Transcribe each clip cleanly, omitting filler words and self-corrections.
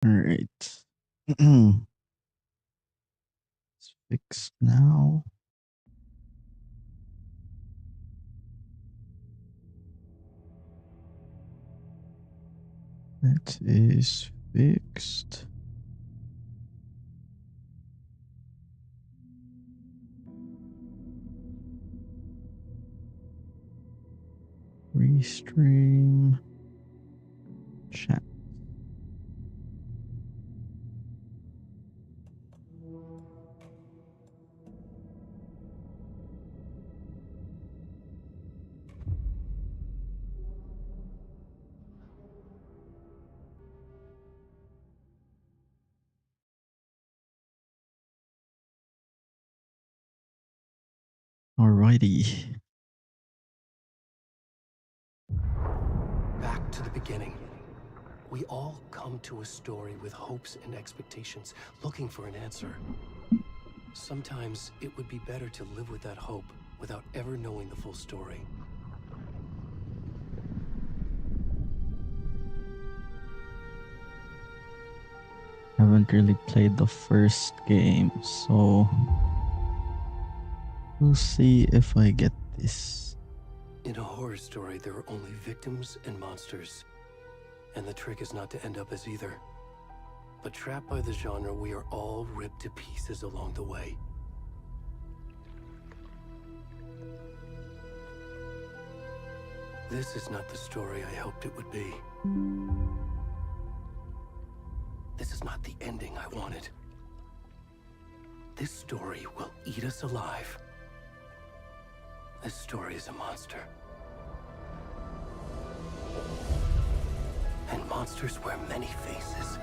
All right. It's fixed now. That is fixed. Restream chat. Alrighty. Back to the beginning. We all come to a story with hopes and expectations, looking for an answer. Sometimes it would be better to live with that hope without ever knowing the full story. Haven't really played the first game, so we'll see if I get this. In a horror story, there are only victims and monsters. And the trick is not to end up as either. But trapped by the genre, we are all ripped to pieces along the way. This is not the story I hoped it would be. This is not the ending I wanted. This story will eat us alive. This story is a monster. And monsters wear many faces.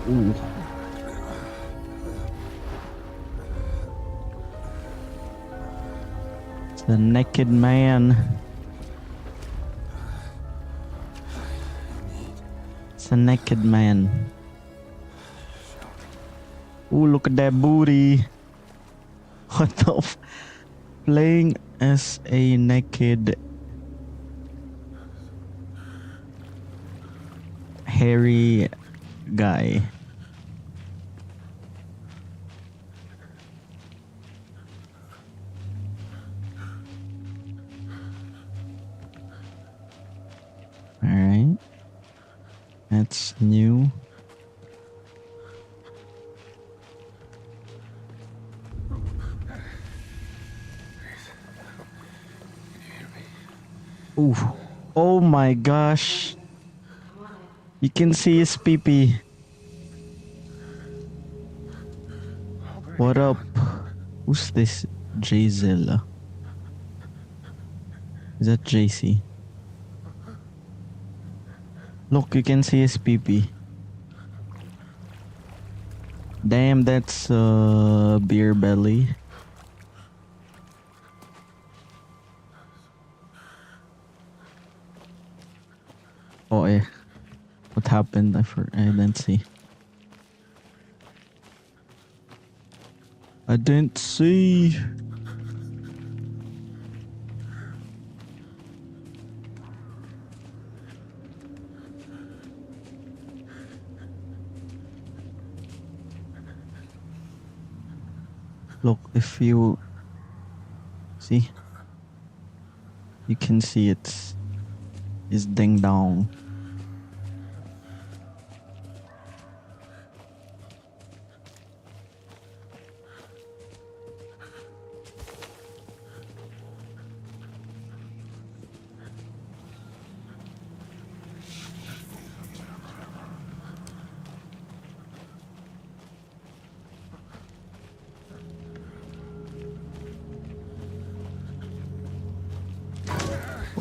Ooh. It's the naked man. It's a naked man. Ooh, look at that booty. What the playing as a naked hairy guy. Alright. That's new. Ooh. Oh my gosh. You can see his pee-pee. What up? Who's this? Jzilla. Is that JC? Look, you can see his pee-pee. Damn, that's beer belly. Oh, eh. What happened? I didn't see. I didn't see. Look, if you see, you can see it's ding dong.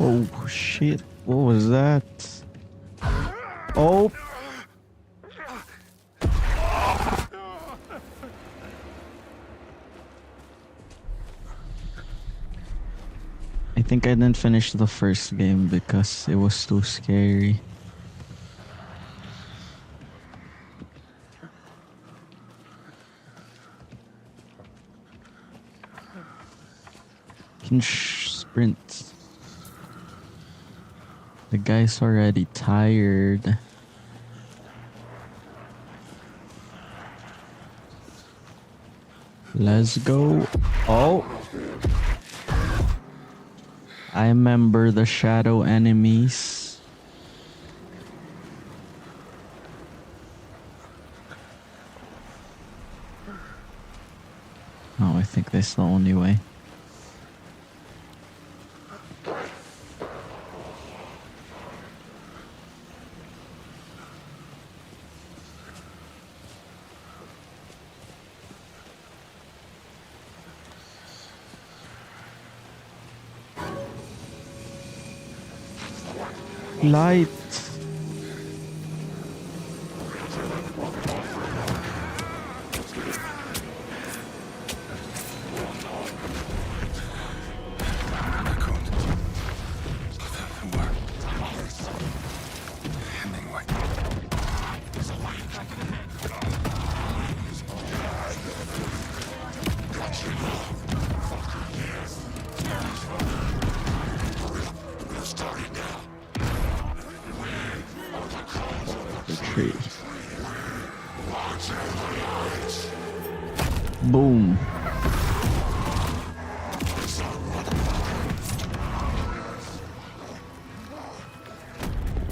Oh shit, what was that? Oh! I think I didn't finish the first game because it was too scary. Can sprint. The guy's already tired. Let's go. Oh. I remember the shadow enemies. Oh, I think that's the only way. Light. The tree. Boom.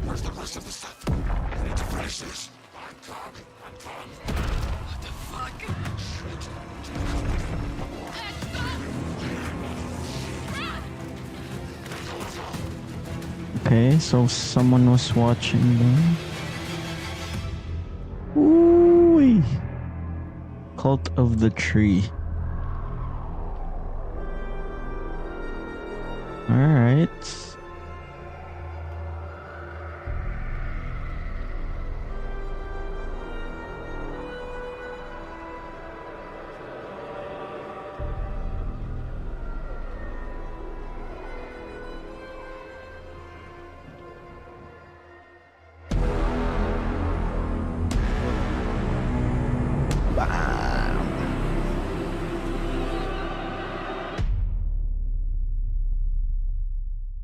Where's the rest of the stuff? I need to finish this. What the fuck? Okay, so someone was watching them. Ooh. Cult of the Tree. Alright.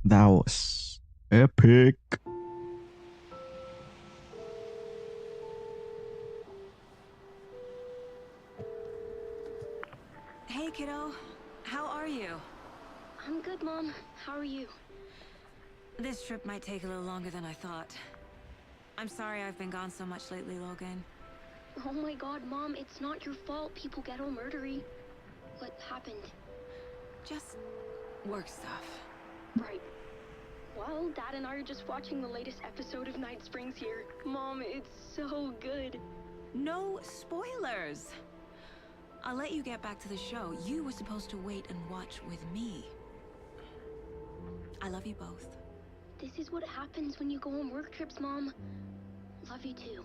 That was epic. Hey, kiddo. How are you? I'm good, Mom. How are you? This trip might take a little longer than I thought. I'm sorry I've been gone so much lately, Logan. Oh my god, Mom, it's not your fault people get all murdery. What happened? Just work stuff. Right. Well, Dad and I are just watching the latest episode of Night Springs here. Mom, it's so good. No spoilers! I'll let you get back to the show. You were supposed to wait and watch with me. I love you both. This is what happens when you go on work trips, Mom. Love you too.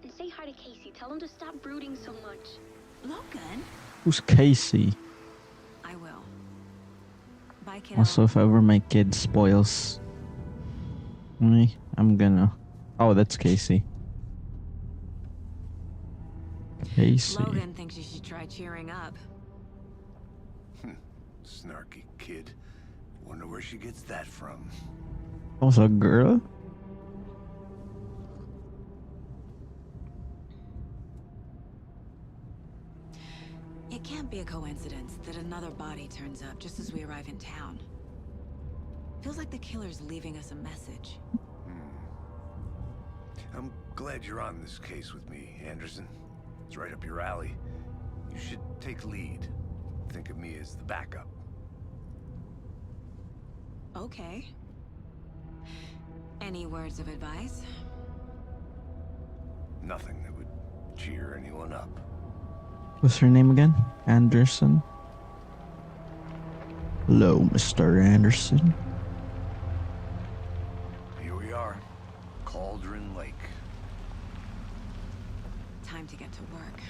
And say hi to Casey. Tell him to stop brooding so much. Logan? Who's Casey? I will. Bye, kiddo. Also, if ever my kid spoils me, I'm gonna... Oh, that's Casey. Casey. Logan thinks you should try cheering up. Snarky kid. Wonder where she gets that from. Was a girl? It can't be a coincidence that another body turns up just as we arrive in town. Feels like the killer's leaving us a message. I'm glad you're on this case with me, Anderson. It's right up your alley. You should take lead. Think of me as the backup. Okay. Any words of advice? Nothing that would cheer anyone up. What's her name again? Anderson? Hello, Mr. Anderson. Here we are. Cauldron Lake. Time to get to work.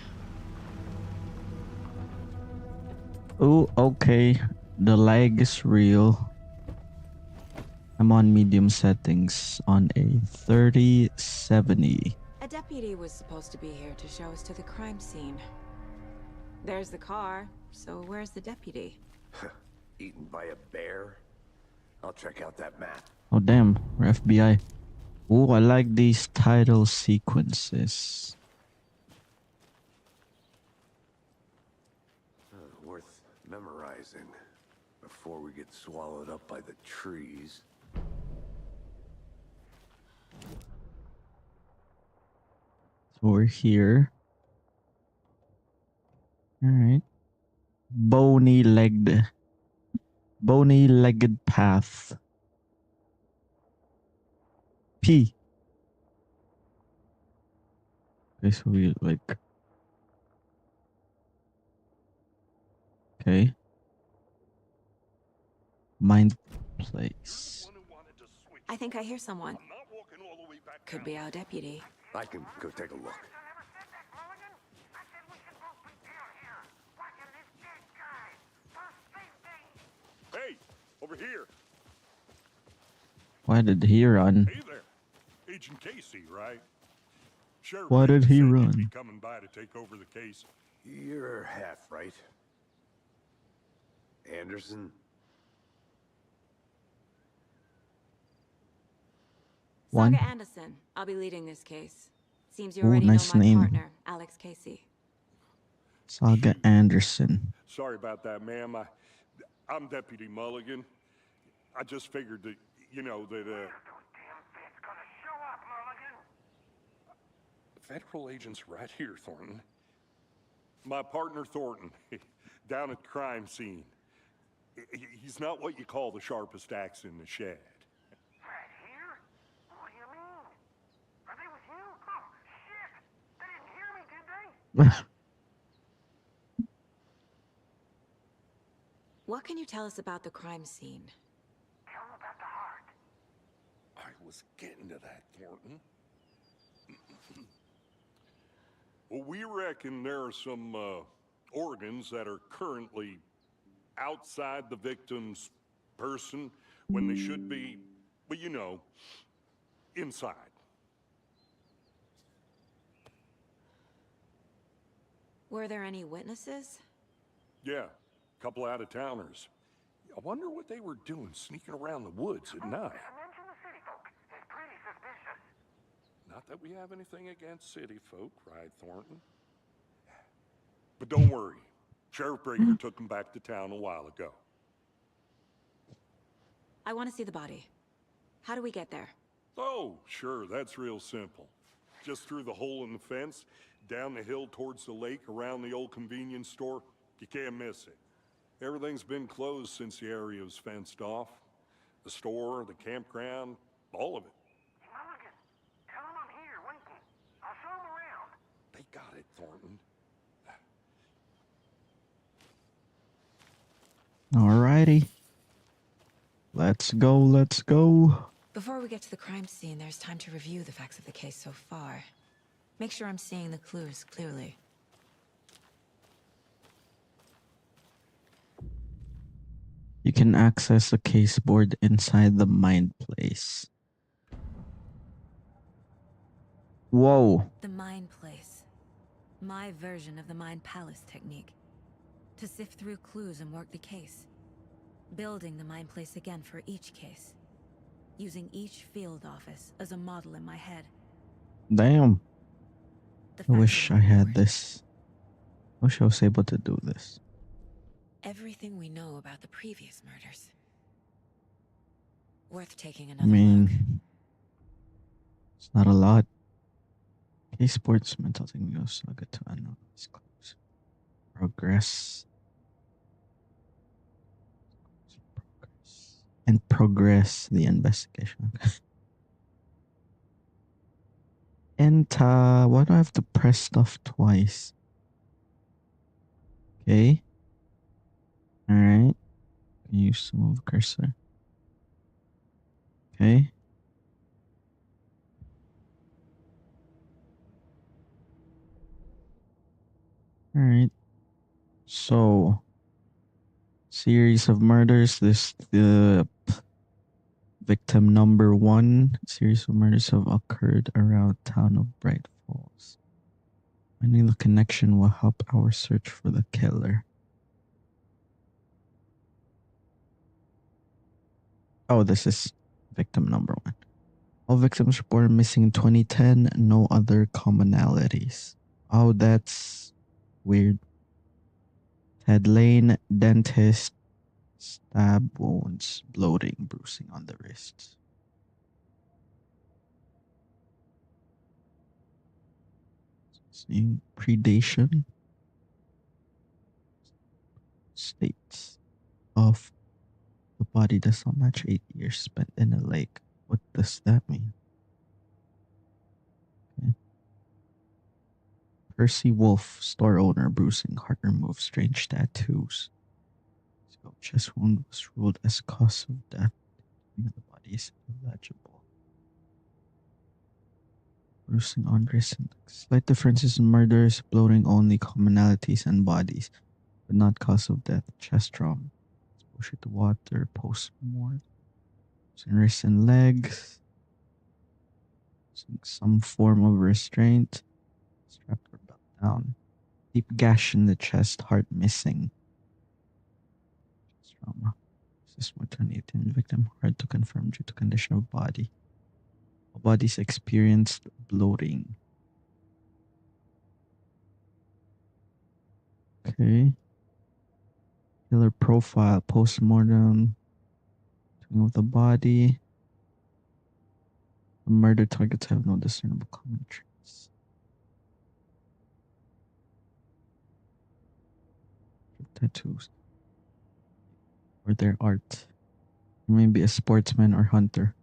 Oh, okay. The lag is real. I'm on medium settings on a 3070. A deputy was supposed to be here to show us to the crime scene. There's the car, so where's the deputy? Eaten by a bear? I'll check out that map. Oh damn, we're FBI. Oh, I like these title sequences. Worth memorizing before we get swallowed up by the trees. So we're here. Alright. Bony-legged path. P. Okay, so we like. Okay. Mind place. I think I hear someone. Could be our deputy. I can go take a look. Hey, over here. Why did he run? Hey there. Agent Casey, right? Sheriff Why did Briggs he said you'd run? be coming by to take over the case. You're half right. Anderson? One. Saga Anderson. I'll be leading this case. Seems you Ooh, already nice know my name. partner, Alex Casey. Saga Anderson. Sorry about that, ma'am. I'm Deputy Mulligan. I just figured that, Federal agents right here, Thornton. My partner, Thornton, down at the crime scene. He's not what you call the sharpest axe in the shed. Right here? What do you mean? Are they with you? Oh, shit! They didn't hear me, did they? What can you tell us about the crime scene? Tell them about the heart. I was getting to that, Thornton. Well, we reckon there are some organs that are currently outside the victim's person when they should be, well, inside. Were there any witnesses? Yeah, a couple out-of-towners. I wonder what they were doing sneaking around the woods at night. Mention the city folk. It's pretty suspicious. Not that we have anything against city folk, right, Thornton? But don't worry. Sheriff Breaker took them back to town a while ago. I want to see the body. How do we get there? Oh, sure, that's real simple. Just through the hole in the fence, down the hill towards the lake, around the old convenience store. You can't miss it. Everything's been closed since the area was fenced off. The store, the campground, all of it. Mulligan, tell them I'm here, waiting. I'll show them around. They got it, Thornton. Alrighty. Let's go, let's go. Before we get to the crime scene, there's time to review the facts of the case so far. Make sure I'm seeing the clues clearly. You can access the case board inside the mind place. Whoa. The Mind Place. My version of the Mind Palace technique. To sift through clues and work the case. Building the Mind Place again for each case. Using each field office as a model in my head. Damn. The I facts wish of I the had report. this. Wish I was able to do this. Everything we know about the previous murders. Worth taking I another look. mean, it's not a lot. Case sports mental technical saga to analyze clues. Progress. And progress the investigation. Enter. Why do I have to press stuff twice? Okay. Alright. Use to move cursor. Okay. Alright. So series of murders. This the Victim number 1. Series of murders have occurred around town of Bright Falls. Finding the connection will help our search for the killer. Oh, this is victim number 1. All victims reported missing in 2010. No other commonalities. Oh, that's weird. Ted Lane, dentist, stab wounds, bloating, bruising on the wrists. Seeing predation. States of the body does not match 8 years spent in a lake. What does that mean? Okay. Percy Wolf, store owner, bruising, heart removed, strange tattoos. So chest wound was ruled as cause of death. The body is illegible. Bruising on wrist and slight differences in murders, bloating only commonalities and bodies, but not cause of death. Chest trauma, exposure to water, post-mortem. Wrists and legs. Some form of restraint. Strapped or belt down. Deep gash in the chest, heart missing. Chest trauma. System 2018 victim hard to confirm due to condition of body. All bodies experienced bloating. Okay. Killer profile, post-mortem. Of the body. The murder targets have no discernible common traits. Tattoos. Or their art. Maybe a sportsman or hunter.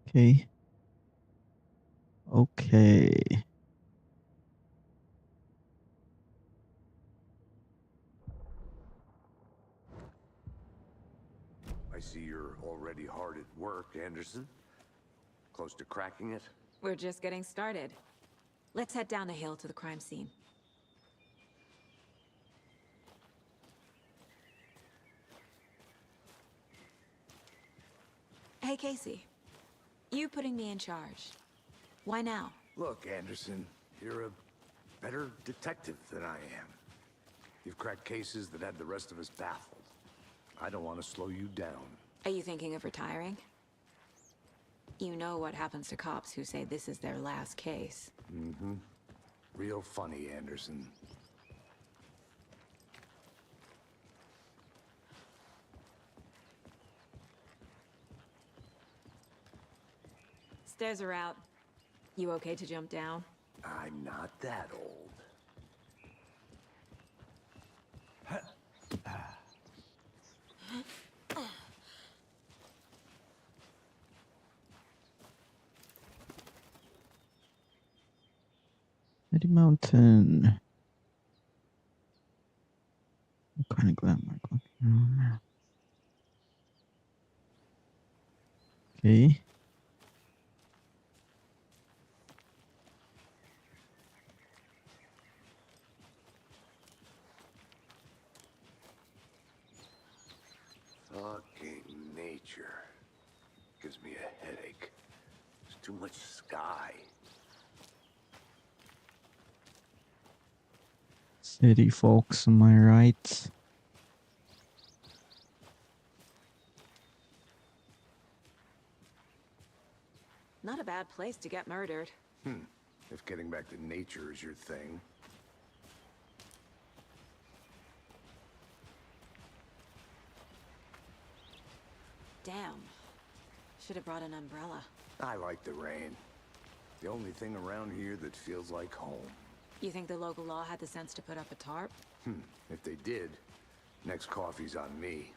Okay. Okay. I see you're already hard at work, Anderson. Close to cracking it? We're just getting started. Let's head down the hill to the crime scene. Hey, Casey. You putting me in charge. Why now? Look, Anderson, you're a better detective than I am. You've cracked cases that had the rest of us baffled. I don't want to slow you down. Are you thinking of retiring? You know what happens to cops who say this is their last case. Mm-hmm. Real funny, Anderson. Stairs are out. You okay to jump down? I'm not that old. Eddie Mountain. What kind of glamour? Okay. Fucking nature. Gives me a headache. There's too much sky. City folks, am I right? Not a bad place to get murdered. If getting back to nature is your thing. Damn. Should have brought an umbrella. I like the rain. The only thing around here that feels like home. You think the local law had the sense to put up a tarp? If they did, next coffee's on me.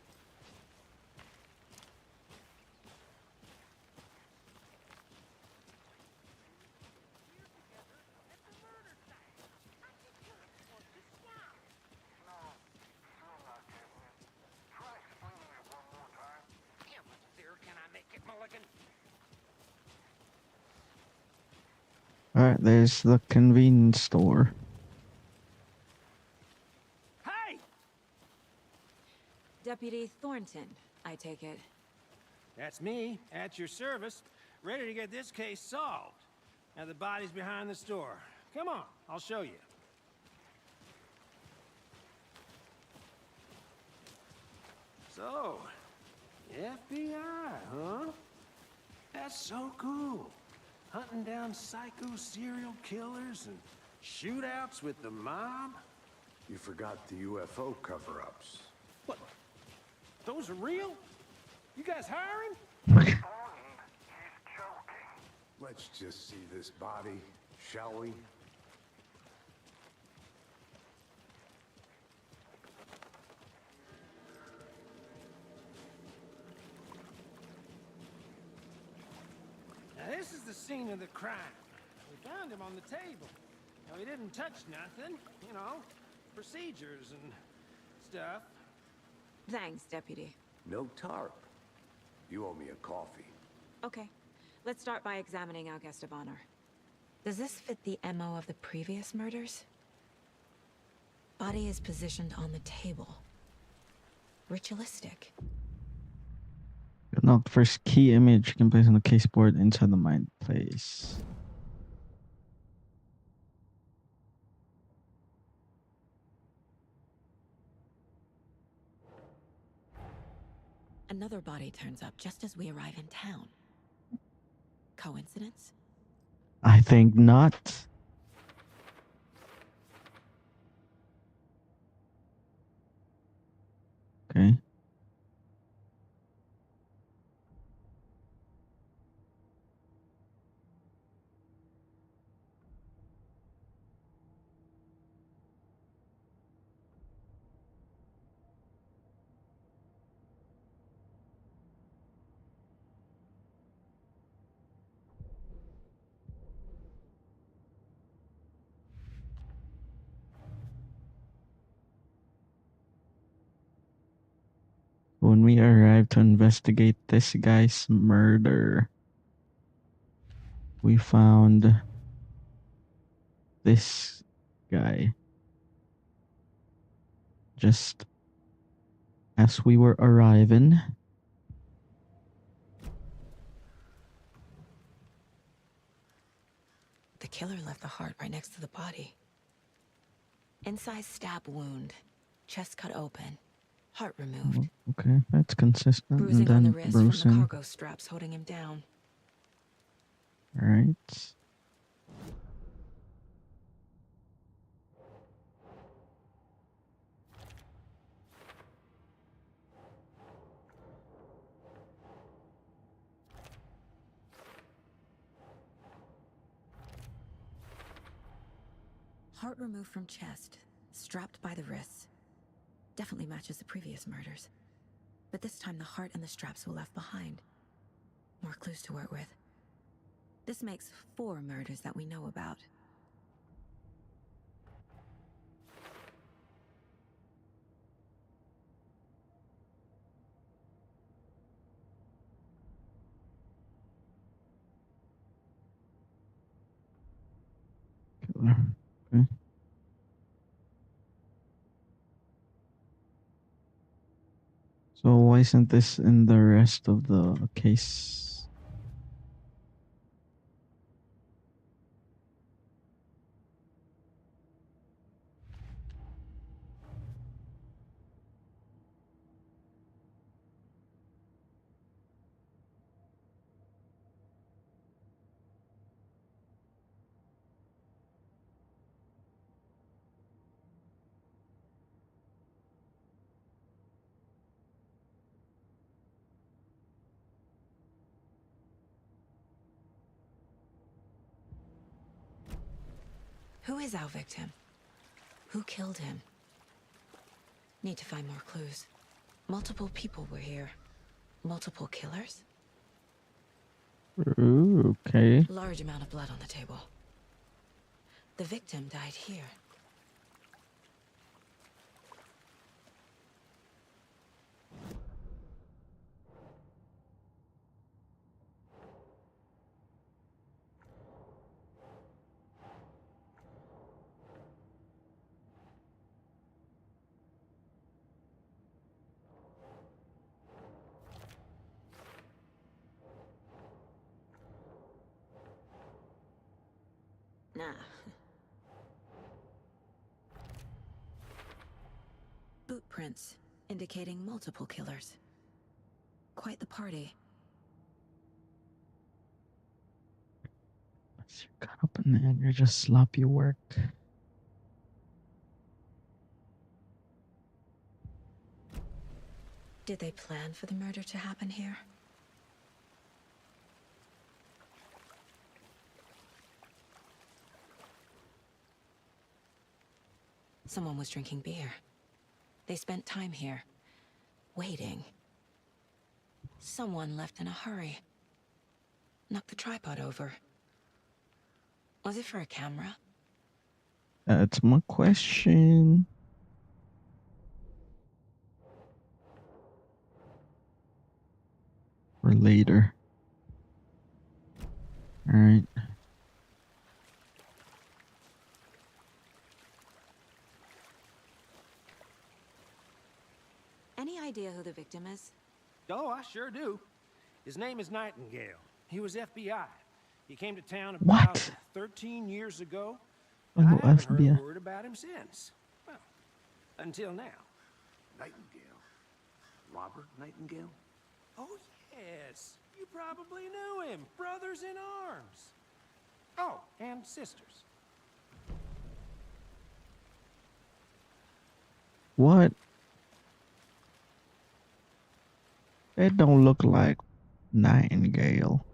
Alright, there's the convenience store. Hey! Deputy Thornton, I take it. That's me, at your service, ready to get this case solved. Now the body's behind the store. Come on, I'll show you. So, FBI, huh? That's so cool. Hunting down psycho serial killers and shootouts with the mob? You forgot the UFO cover-ups. What? Those are real? You guys hiring? He's joking. Let's just see this body, shall we? Now this is the scene of the crime. We found him on the table. Now he didn't touch nothing, you know, procedures and stuff. Thanks, Deputy. No tarp. You owe me a coffee. Okay, let's start by examining our guest of honor. Does this fit the MO of the previous murders? Body is positioned on the table. Ritualistic. Now, first key image you can place on the case board inside the mind place. Another body turns up just as we arrive in town. Coincidence? I think not. Okay. When we arrived to investigate this guy's murder, we found this guy. Just as we were arriving. The killer left the heart right next to the body. Incised stab wound, chest cut open, heart removed. Okay, that's consistent. Bruising and on the then wrist from the bruising. cargo straps holding him down. Alright. Heart removed from chest, strapped by the wrists. Definitely matches the previous murders. But this time the heart and the straps were left behind. More clues to work with. This makes 4 murders that we know about. Killer. Okay. So why isn't this in the rest of the case? Who is our victim? Who killed him? Need to find more clues. Multiple people were here. Multiple killers? Ooh, okay. Large amount of blood on the table. The victim died here. Nah. Boot prints indicating multiple killers. Quite the party. Once you're caught up in that, you're just sloppy work. Did they plan for the murder to happen here? Someone was drinking beer. They spent time here, waiting. Someone left in a hurry. Knocked the tripod over. Was it for a camera? That's my question. For later. Alright. Any idea who the victim is? Oh, I sure do. His name is Nightingale. He was FBI. He came to town What? about 13 years ago. Oh, I haven't heard FBI. a word about him since. Well, until now. Nightingale? Robert Nightingale? Oh, yes. You probably knew him. Brothers in arms. Oh, and sisters. What? That don't look like Nightingale.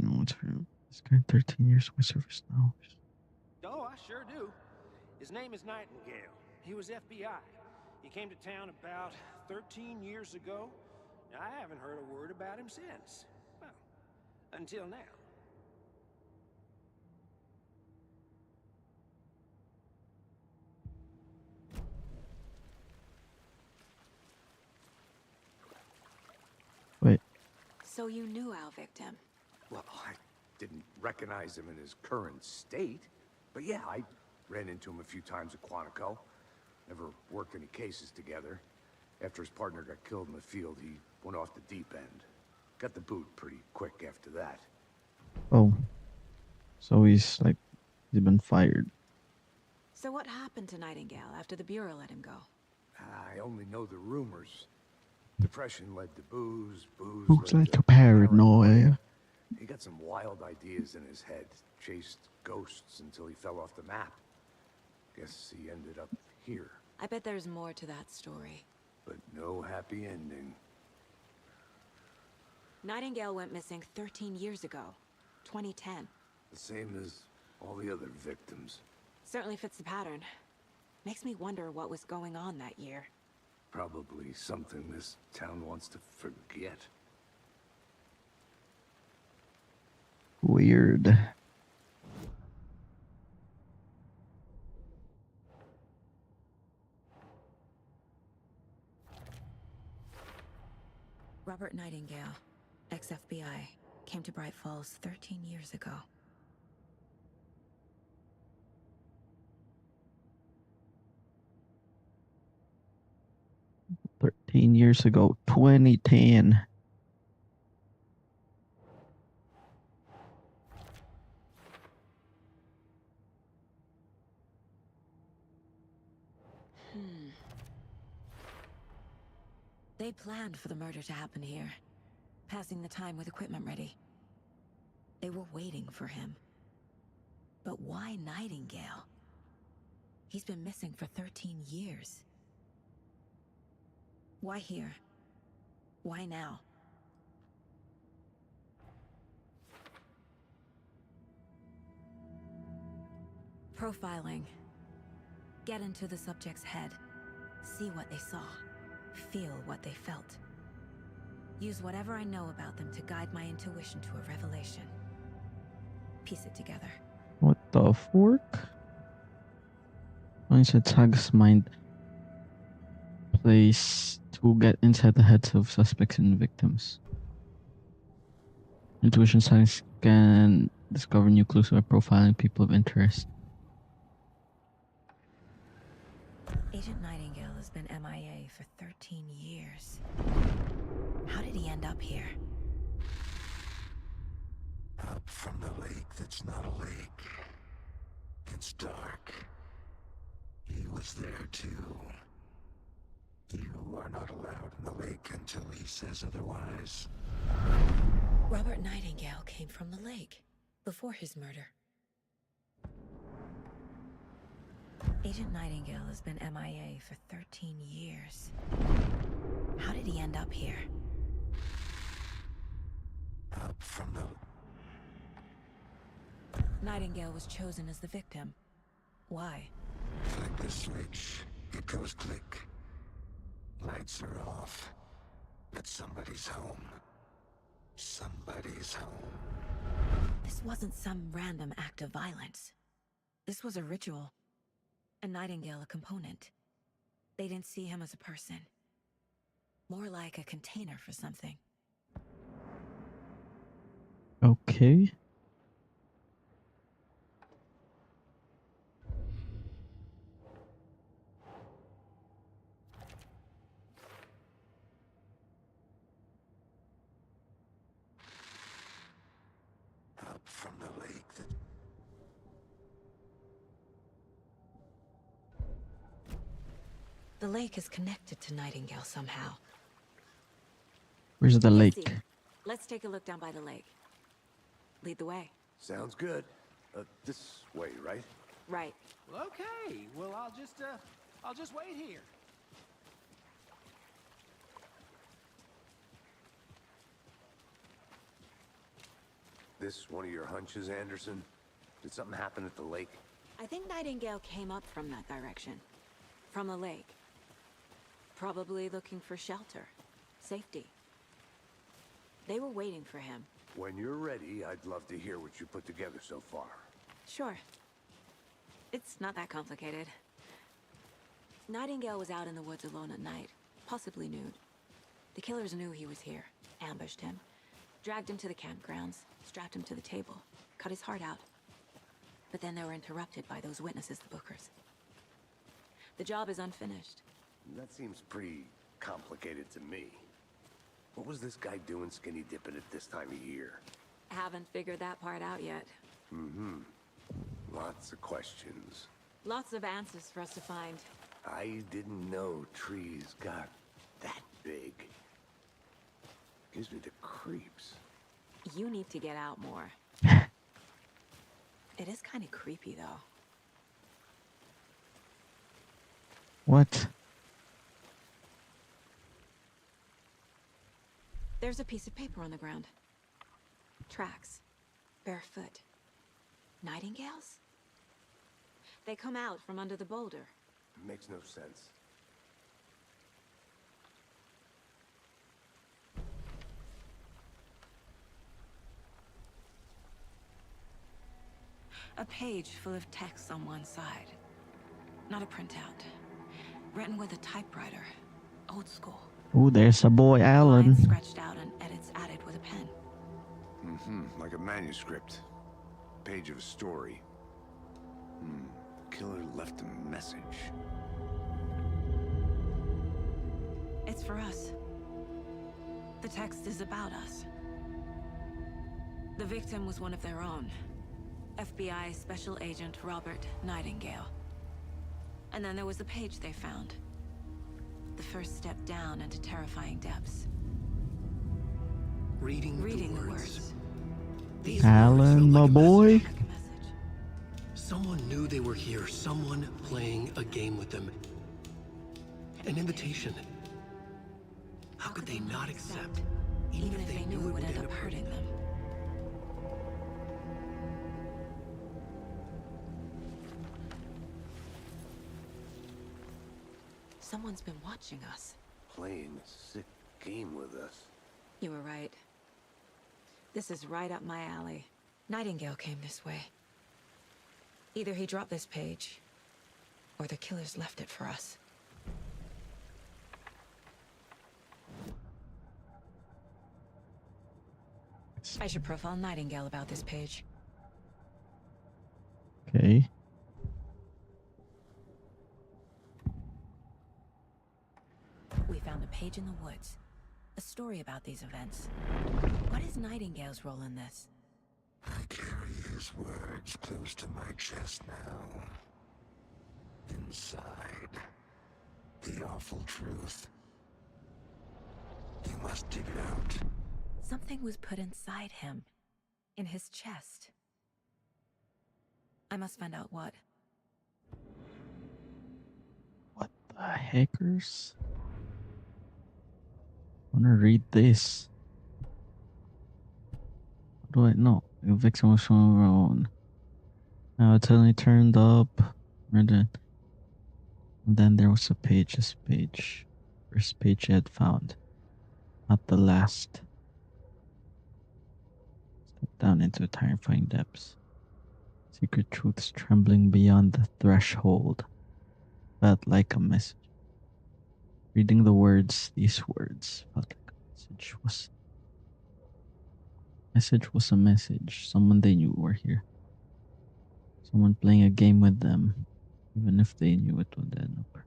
Months for him. This guy 13 years with service now. Oh, I sure do. His name is Nightingale. He was FBI. He came to town about 13 years ago. I haven't heard a word about him since. Well, until now. Wait. So you knew our victim? Well, I didn't recognize him in his current state. But yeah, I ran into him a few times at Quantico. Never worked any cases together. After his partner got killed in the field, he went off the deep end. Got the boot pretty quick after that. Oh. So he's been fired. So what happened to Nightingale after the Bureau let him go? I only know the rumors. Depression led to booze, booze Looks led like to a paranoia. He got some wild ideas in his head, chased ghosts until he fell off the map. Guess he ended up here, I bet there's more to that story. but no happy ending. Nightingale went missing 13 years ago. 2010. The same as all the other victims. Certainly fits the pattern. Makes me wonder what was going on that year. Probably something this town wants to forget. Weird. Robert Nightingale, ex-FBI, came to Bright Falls 13 years ago. Years ago, 2010. They planned for the murder to happen here, passing the time with equipment ready. They were waiting for him. But why Nightingale? He's been missing for 13 years. Why here? Why now? Profiling. Get into the subject's head. See what they saw. Feel what they felt. Use whatever I know about them to guide my intuition to a revelation. Piece it together. What the fork? Once attacks mind place to get inside the heads of suspects and victims. Intuition science can discover new clues by profiling people of interest. Agent Nightingale has been MIA for 13 years. How did he end up here? Up from the lake that's not a lake. It's dark. He was there too. You are not allowed in the lake until he says otherwise. Robert Nightingale came from the lake before his murder. Agent Nightingale has been MIA for 13 years. How did he end up here? Up from the... Nightingale was chosen as the victim. Why? Flick the switch. It goes click. Lights are off. But somebody's home. Somebody's home. This wasn't some random act of violence. This was a ritual. And Nightingale a component. They didn't see him as a person. More like a container for something. Okay. Up from the lake that... The lake is connected to Nightingale somehow. Where's the Easy. lake? Let's take a look down by the lake. Lead the way. Sounds good. This way, right? Right. Well, okay. Well, I'll just wait here. This one of your hunches, Anderson? Did something happen at the lake? I think Nightingale came up from that direction. From the lake. Probably looking for shelter. Safety. They were waiting for him. When you're ready, I'd love to hear what you put together so far. Sure. It's not that complicated. Nightingale was out in the woods alone at night, possibly nude. The killers knew he was here, ambushed him, dragged him to the campgrounds, strapped him to the table, cut his heart out. But then they were interrupted by those witnesses, the Bookers. The job is unfinished. That seems pretty complicated to me. What was this guy doing skinny dipping at this time of year? Haven't figured that part out yet. Mm-hmm. Lots of questions. Lots of answers for us to find. I didn't know trees got that big. Gives me the creeps. You need to get out more. It is kind of creepy, though. What? There's a piece of paper on the ground. Tracks. Barefoot. Nightingales? They come out from under the boulder. Makes no sense. A page full of text on one side. Not a printout. Written with a typewriter. Old school. Oh, there's a boy, Alan. Lines scratched out and edits added with a pen. Mm-hmm. Like a manuscript. Page of a story. Killer left a message. It's for us. The text is about us. The victim was one of their own. FBI Special Agent Robert Nightingale. And then there was the page they found. The first step down into terrifying depths. Reading Reading the words. These Alan, words felt my like a boy. message. Like a message. Someone knew they were here. Someone playing a game with them. An invitation. How could they not accept? Even if they knew it would end up hurting them. Someone's been watching us. Playing a sick game with us. You were right. This is right up my alley. Nightingale came this way. Either he dropped this page, or the killers left it for us. I should profile Nightingale about this page. Okay. we found a page in the woods. A story about these events. What is Nightingale's role in this? I carry his words close to my chest now. Inside, the awful truth. You must dig it out. Something was put inside him. In his chest. I must find out what. What the heckers? I wanna read this. How do I know? The victim was from her own. Now it suddenly turned up. And then there was a page, this page. First page I had found. Not the last. Step down into terrifying depths. Secret truths trembling beyond the threshold. Felt like a message. Reading the words, these words, felt like a message was a message. Someone they knew were here. Someone playing a game with them, even if they knew it would end up.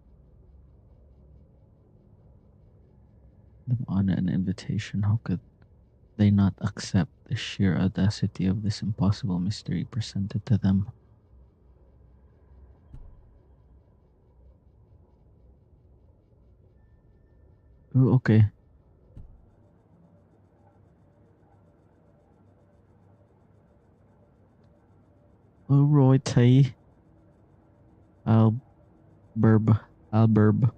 Them on an invitation, how could they not accept the sheer audacity of this impossible mystery presented to them? Oh, okay. Alrighty. Alburb. Owlburb.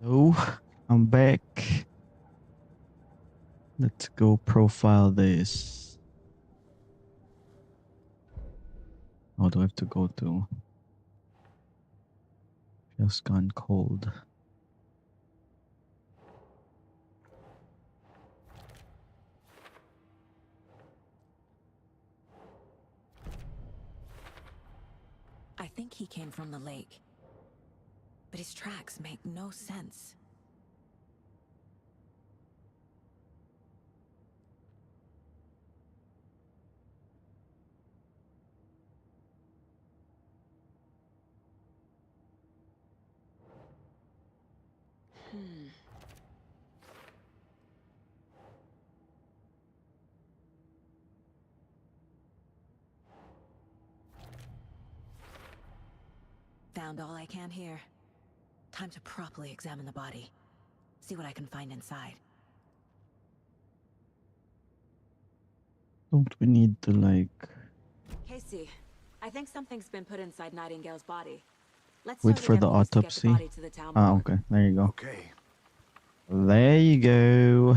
Oh, I'm back. Let's go profile this. Oh, do I have to go to? Just gone cold. I think he came from the lake. But his tracks make no sense. Found all I can here. Time to properly examine the body. See what I can find inside. Don't we need to like Casey, I think something's been put inside Nightingale's body. Let's wait start for again the when we still get the autopsy? body to the town Ah, morgue. okay. There you go. Okay. There you go.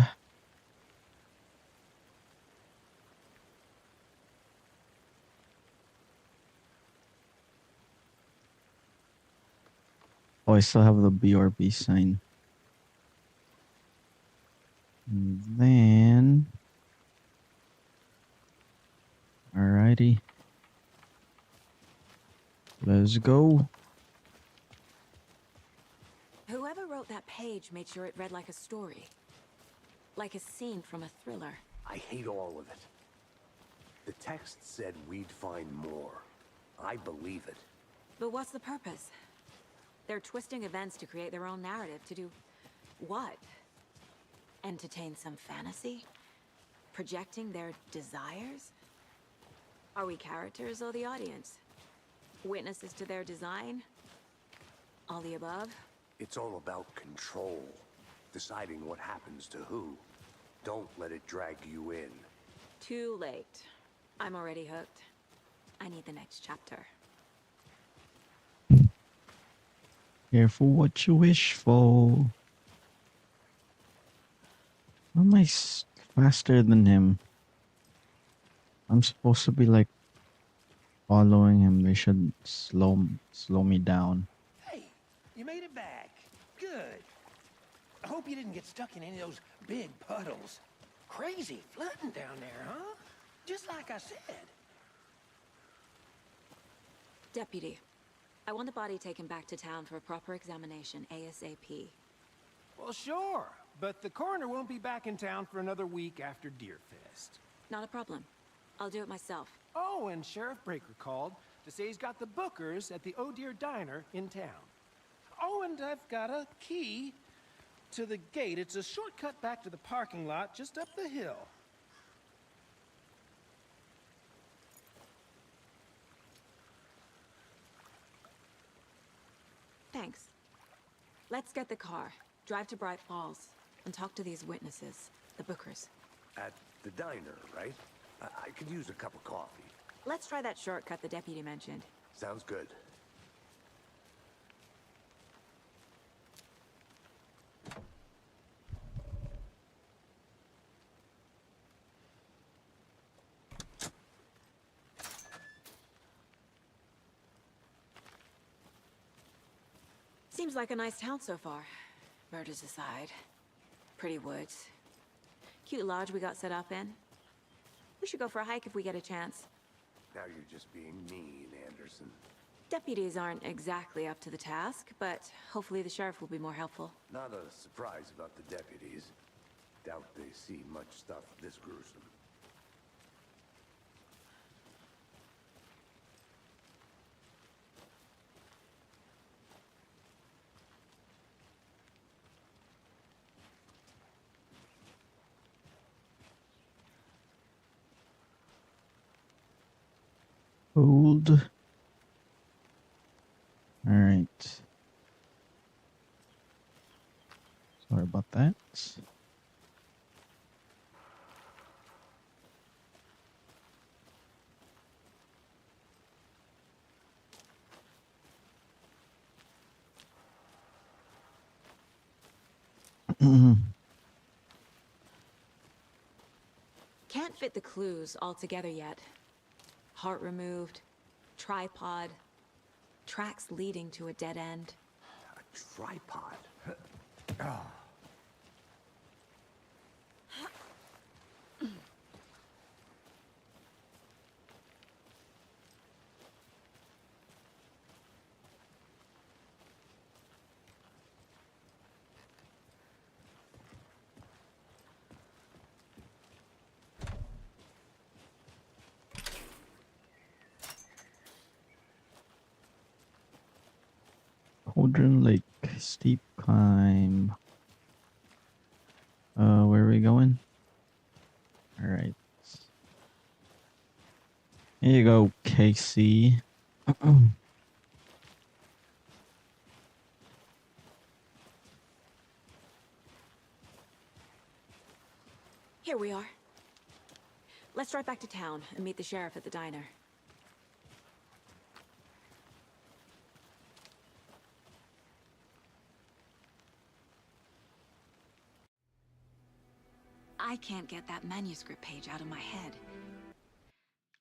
Oh, I still have the BRB sign. And then... Alrighty. Let's go. Whoever wrote that page made sure it read like a story. Like a scene from a thriller. I hate all of it. The text said we'd find more. I believe it. But what's the purpose? They're twisting events to create their own narrative. To do what? Entertain some fantasy? Projecting their desires? Are we characters or the audience? Witnesses to their design? All the above? It's all about control. Deciding what happens to who. Don't let it drag you in. Too late. I'm already hooked. I need the next chapter. Careful what you wish for. Why am I faster than him? I'm supposed to be like following him. They should slow me down. Hey, you made it back. Good. I hope you didn't get stuck in any of those big puddles. Crazy flooding down there, huh? Just like I said. Deputy, I want the body taken back to town for a proper examination ASAP. Well, sure. But the coroner won't be back in town for another week after Deerfest. Not a problem. I'll do it myself. Oh, and Sheriff Breaker called to say he's got the Bookers at the Oh Deer Diner in town. Oh, and I've got a key to the gate. It's a shortcut back to the parking lot just up the hill. Thanks. Let's get the car, drive to Bright Falls, and talk to these witnesses, the Bookers. At the diner, right? I could use a cup of coffee. Let's try that shortcut the deputy mentioned. Sounds good. Seems like a nice town so far. Murders aside. Pretty woods. Cute lodge we got set up in. We should go for a hike if we get a chance. Now you're just being mean, Anderson. Deputies aren't exactly up to the task, but hopefully the sheriff will be more helpful. Not a surprise about the deputies. Doubt they see much stuff this gruesome. Hold. Alright. Sorry about that. Can't fit the clues all together yet. Heart removed, tripod, tracks leading to a dead end. A tripod? Cauldron Lake, steep climb. Where are we going? All right. Here you go, Casey. Here we are. Let's drive back to town and meet the sheriff at the diner. I can't get that manuscript page out of my head.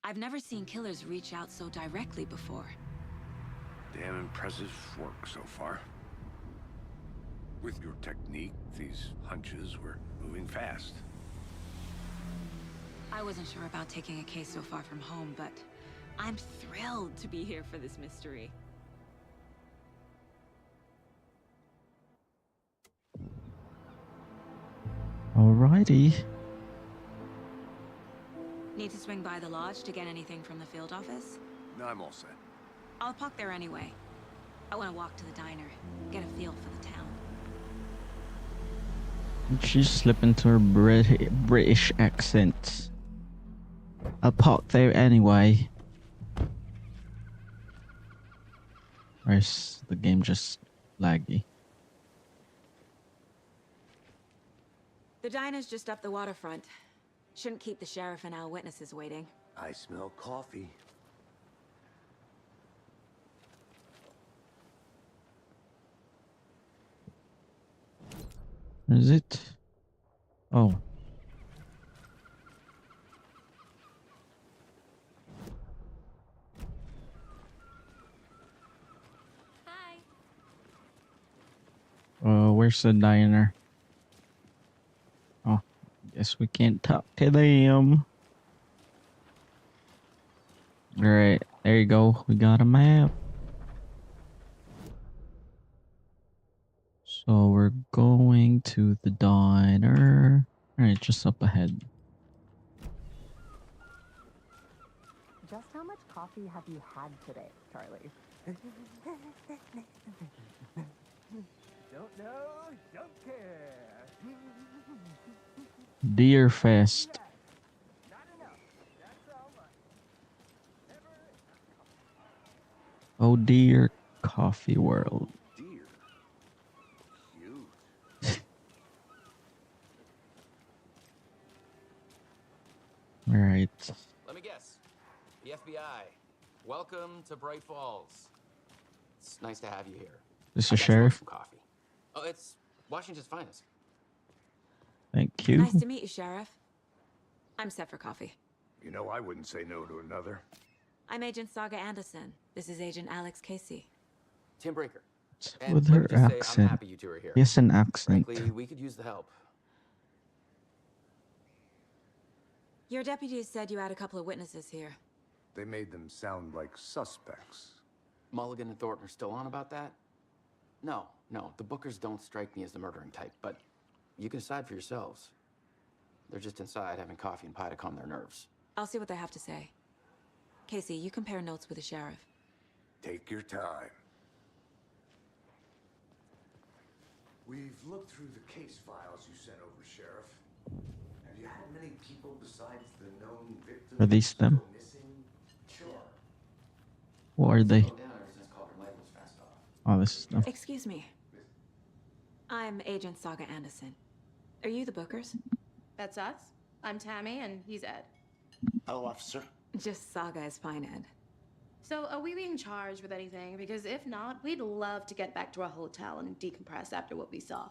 I've never seen killers reach out so directly before. Damn impressive work so far. With your technique, these hunches were moving fast. I wasn't sure about taking a case so far from home, but I'm thrilled to be here for this mystery. Alrighty. Need to swing by the lodge to get anything from the field office? No, I'm all set. I'll park there anyway. I want to walk to the diner, get a feel for the town. She slip into her British accent. I'll park there anyway. Or is the game just laggy? The diner's just up the waterfront. Shouldn't keep the sheriff and our witnesses waiting. I smell coffee. Is it? Oh. Hi. Where's the diner? Oh, guess we can't talk to them. Alright, there you go. We got a map. So we're going to the diner. Alright, just up ahead. Just how much coffee have you had today, Charlie? Don't know, don't care. Deer Fest. Not enough. That's all much. Oh dear, Coffee World. Dear. Cute. Alright. Let me guess. The FBI. Welcome to Bright Falls. It's nice to have you here. This I is got Sheriff. some coffee. Oh, it's Washington's finest. Thank you. Nice to meet you, Sheriff. I'm set for coffee. You know, I wouldn't say no to another. I'm Agent Saga Anderson. This is Agent Alex Casey. Tim Breaker. With let me her just say, I'm accent. happy you two are here. Yes, an accent. Frankly, we could use the help. Your deputies said you had a couple of witnesses here. They made them sound like suspects. Mulligan and Thornton are still on about that? No, the Bookers don't strike me as the murdering type, but you can decide for yourselves. They're just inside having coffee and pie to calm their nerves. I'll see what they have to say. Casey, you compare notes with the sheriff. Take your time. We've looked through the case files you sent over, Sheriff. Have you had many people besides the known victims Are these them? go missing? Sure. What are they? Slowed down ever since Calder Lake was fast off. Oh, this is them. Excuse me. I'm Agent Saga Anderson. Are you the Bookers? That's us. I'm Tammy, and he's Ed. Hello, officer. Just Saga is fine, Ed. So, are we being charged with anything? Because if not, we'd love to get back to our hotel and decompress after what we saw.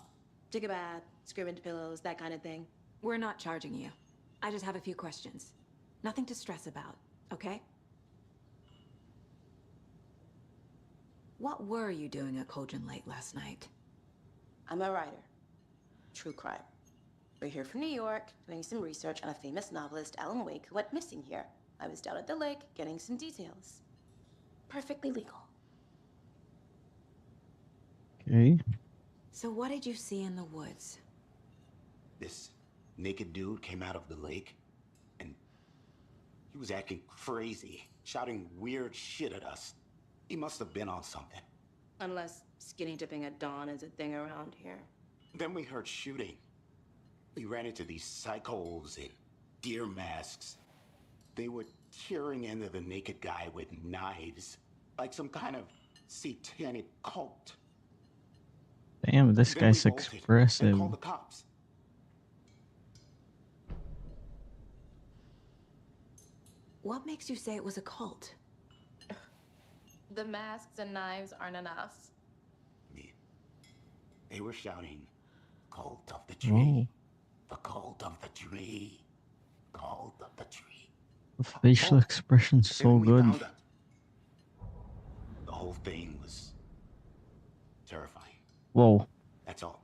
Take a bath, scream into pillows, that kind of thing. We're not charging you. I just have a few questions. Nothing to stress about, okay? What were you doing at Cauldron Lake last night? I'm a writer. True crime. We're here from New York, doing some research on a famous novelist, Alan Wake, who went missing here. I was down at the lake, getting some details. Perfectly legal. Okay. So what did you see in the woods? This naked dude came out of the lake, and he was acting crazy, shouting weird shit at us. He must have been on something. Unless skinny dipping at dawn is a thing around here. Then we heard shooting. We ran into these psychos in deer masks. They were tearing into the naked guy with knives, like some kind of satanic cult. Damn, this Then guy's we bolted and expressive. called the cops. What makes you say it was a cult? The masks and knives aren't enough. They were shouting, "Cult of the tree, Whoa. the cult of the tree, cult of the tree." The facial expression's so Then we good. found out. The whole thing was terrifying. Whoa. That's all.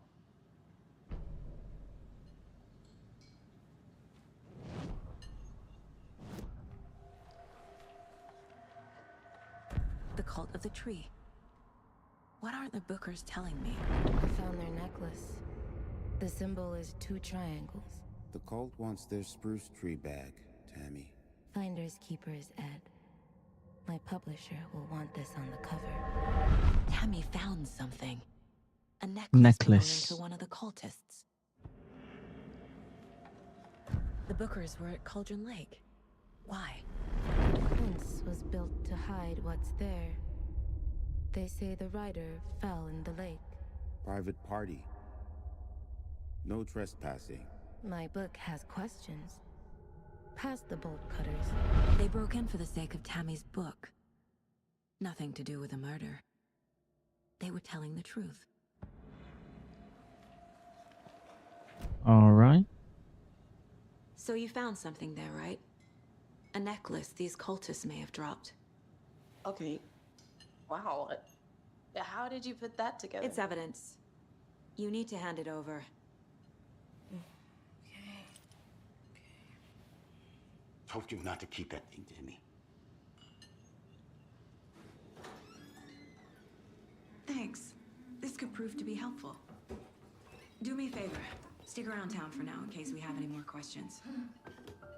The cult of the tree. What aren't the Bookers telling me? I found their necklace. The symbol is 2 triangles. The cult wants their spruce tree back, Tammy. Finders keepers, Ed. My publisher will want this on the cover. Tammy found something. A necklace, Necklace. belonging to one of the cultists. The Bookers were at Cauldron Lake. Why? The fence was built to hide what's there. They say the writer fell in the lake. Private party. No trespassing. My book has questions. Past the bolt cutters. They broke in for the sake of Tammy's book. Nothing to do with a murder. They were telling the truth. Alright. So you found something there, right? A necklace these cultists may have dropped. Okay. Wow. How did you put that together? It's evidence. You need to hand it over. Told you not to keep that thing, Tammy. Thanks. This could prove to be helpful. Do me a favor. Stick around town for now in case we have any more questions.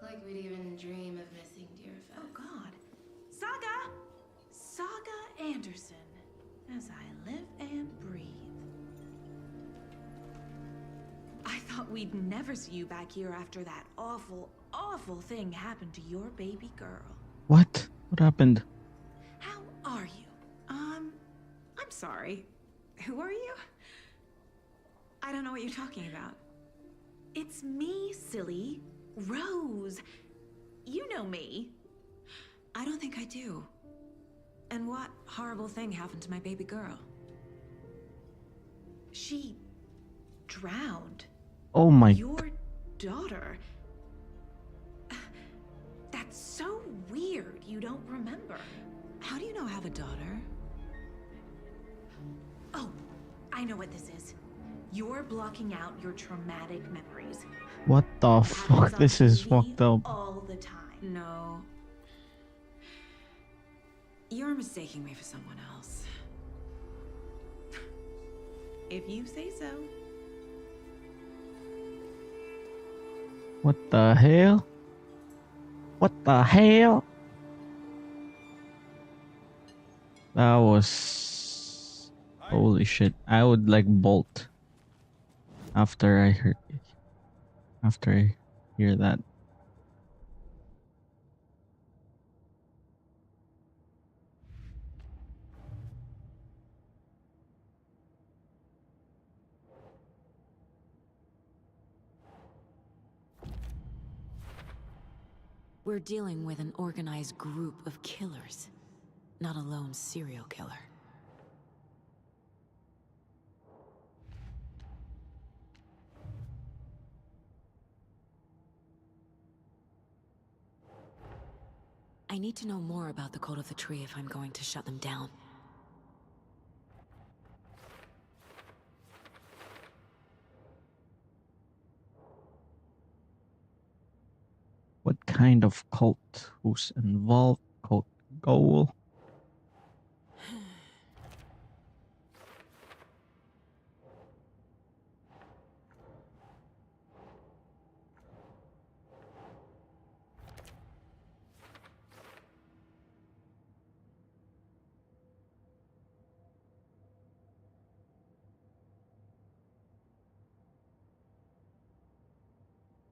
Like we'd even dream of missing dear Fed. Oh, God. Saga Anderson. As I live and breathe. I thought we'd never see you back here after that awful, awful thing happened to your baby girl. What? What happened? How are you? I'm sorry. Who are you? I don't know what you're talking about. It's me, silly. Rose. You know me. I don't think I do. And what horrible thing happened to my baby girl? She drowned. Oh my. Your daughter. That's so weird you don't remember. How do you know I have a daughter? Oh, I know what this is. You're blocking out your traumatic memories. What the fuck? This is fucked up. All the time. No. You're mistaking me for someone else. If you say so. What the hell? What the hell? That was... Holy shit. I would like bolt after I hear that. We're dealing with an organized group of killers, not a lone serial killer. I need to know more about the Cult of the Tree if I'm going to shut them down. What kind of cult? Who's involved? Cult goal?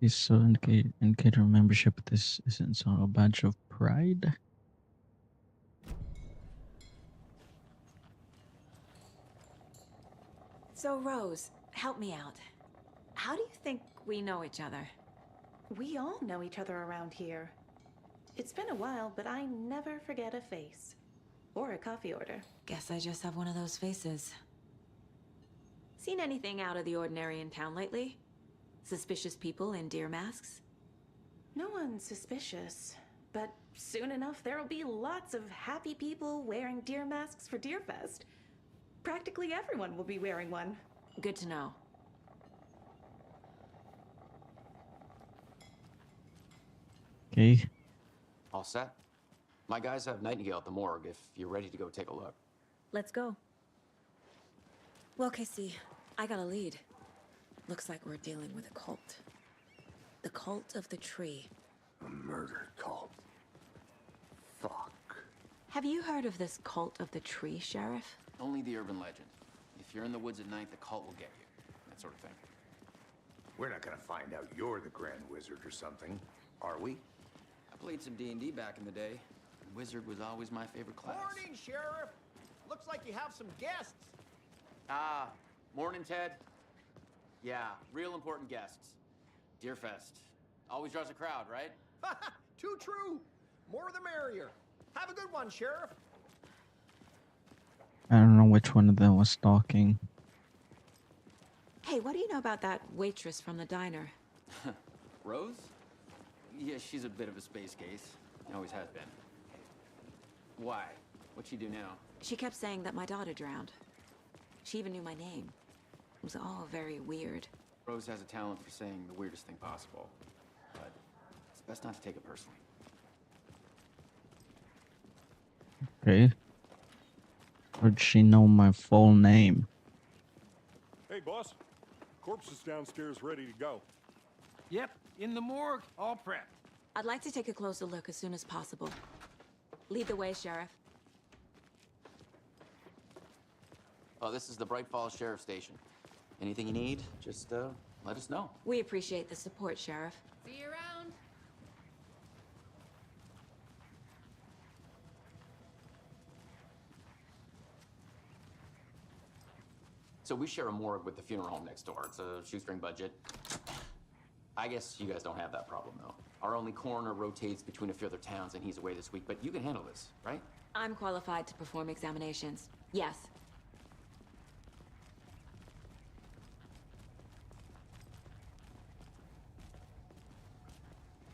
This so indicator membership. This isn't so a badge of pride. So, Rose, help me out. How do you think we know each other? We all know each other around here. It's been a while, but I never forget a face. Or a coffee order. Guess I just have one of those faces. Seen anything out of the ordinary in town lately? Suspicious people in deer masks? No one's suspicious. But soon enough, there'll be lots of happy people wearing deer masks for Deerfest. Practically everyone will be wearing one. Good to know. Okay. All set? My guys have Nightingale at the morgue if you're ready to go take a look. Let's go. Well, Casey, I got a lead. Looks like we're dealing with a cult. The Cult of the Tree. A murder cult. Fuck. Have you heard of this Cult of the Tree, Sheriff? Only the urban legend. If you're in the woods at night, the cult will get you. That sort of thing. We're not gonna find out you're the Grand Wizard or something, are we? I played some D&D back in the day. Wizard was always my favorite class. Morning, Sheriff. Looks like you have some guests. Ah, morning, Ted. Yeah, real important guests. Deerfest. Always draws a crowd, right? Too true. More the merrier. Have a good one, Sheriff. I don't know which one of them was talking. Hey, what do you know about that waitress from the diner? Rose? Yeah, she's a bit of a space case. Always has been. Why? What'd she do now? She kept saying that my daughter drowned. She even knew my name. It was all very weird. Rose has a talent for saying the weirdest thing possible. But it's best not to take it personally. Okay. How'd she know my full name? Hey, boss. Corpse is downstairs ready to go. Yep, in the morgue, all prepped. I'd like to take a closer look as soon as possible. Lead the way, Sheriff. Oh, this is the Bright Falls Sheriff Station. Anything you need, just let us know. We appreciate the support, Sheriff. See you around. So we share a morgue with the funeral home next door. It's a shoestring budget. I guess you guys don't have that problem, though. Our only coroner rotates between a few other towns, and he's away this week, but you can handle this, right? I'm qualified to perform examinations. Yes.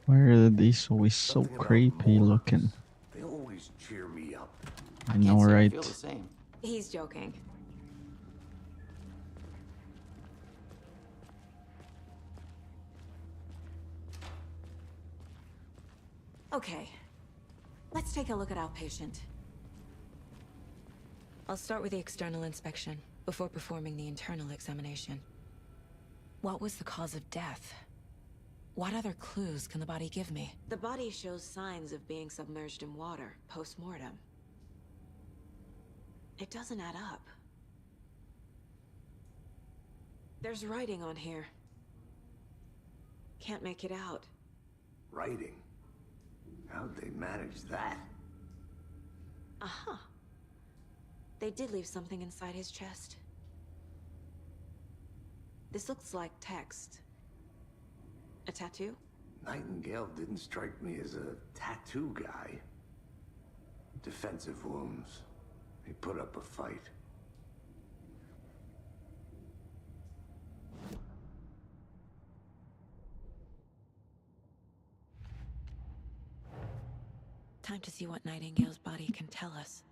Why are these always so creepy looking? They always cheer me up. I know, right? Feel the same. He's joking. Okay. Let's take a look at our patient. I'll start with the external inspection before performing the internal examination. What was the cause of death? What other clues can the body give me? The body shows signs of being submerged in water post-mortem. It doesn't add up. There's writing on here. Can't make it out. Writing? How'd they manage that? Uh-huh. They did leave something inside his chest. This looks like text. A tattoo? Nightingale didn't strike me as a tattoo guy. Defensive wounds. He put up a fight. Time Time to see what Nightingale's body can tell us.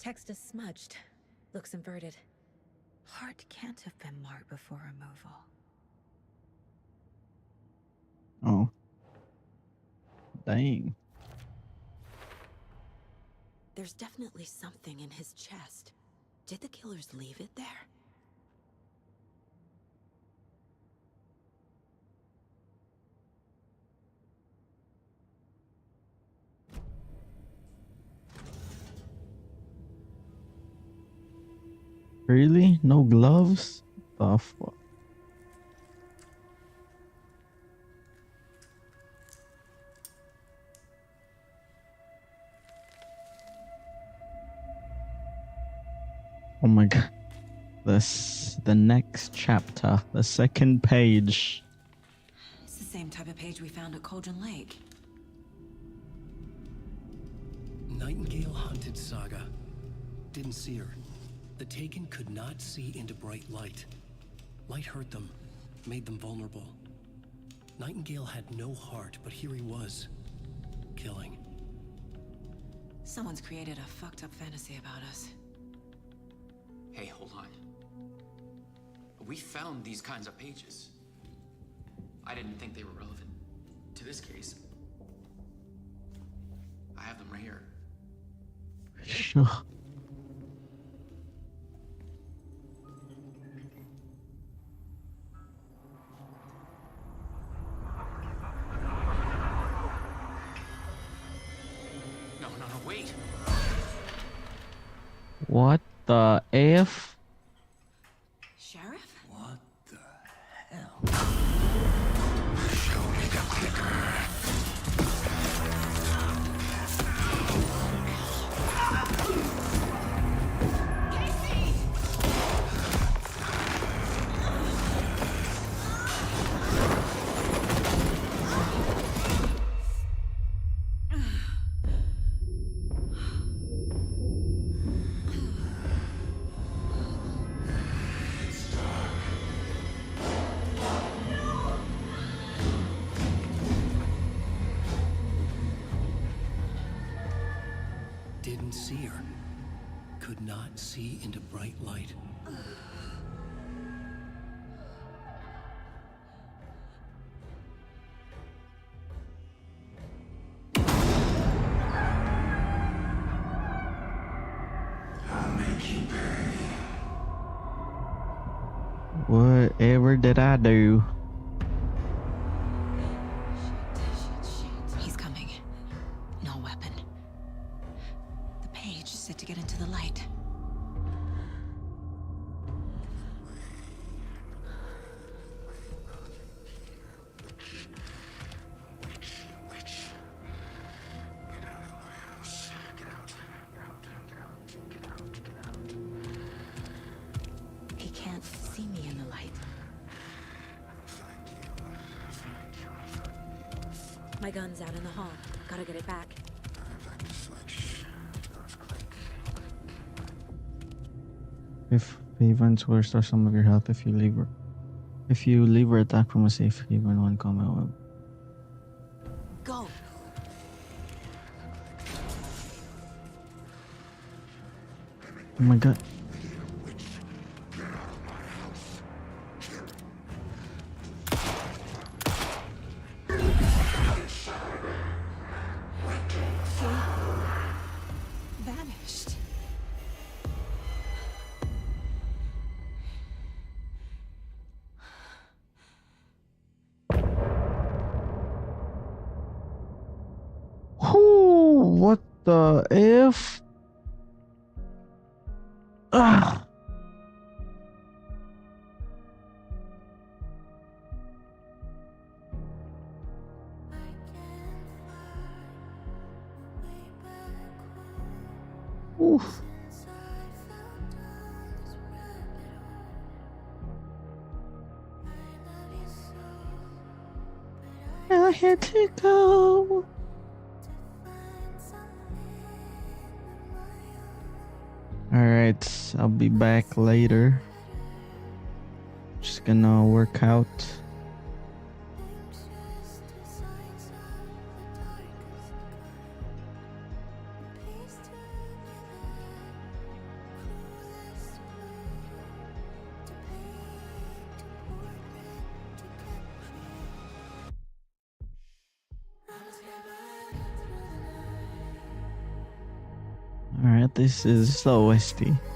Text is smudged. Looks inverted. Heart can't have been marked before removal. Oh. Dang. There's definitely something in his chest. Did the killers leave it there? Really? No gloves? The fuck? Oh my god. The next chapter, the second page. It's the same type of page we found at Cauldron Lake. Nightingale hunted Saga. Didn't see her. The Taken could not see into bright light. Light hurt them, made them vulnerable. Nightingale had no heart, but here he was, killing. Someone's created a fucked up fantasy about us. Hey, hold on. We found these kinds of pages. I didn't think they were relevant to this case. I have them right here. Sure. No, wait. What the F? Sheriff? What the hell? Show me the clicker. Didn't see her. Could not see into bright light. I'll make you pay. Whatever did I do? He's coming. No weapon. The page is set to get into the light. He can't see me in the light. My gun's out in the hall. Gotta get it back. If events will restore some of your health if you leave or attack from a safe haven when combat will. Go! Oh my god. Vanished. the F? Ah. Oof. I had to go. Alright, I'll be back later. Just gonna work out. Alright, this is the OST.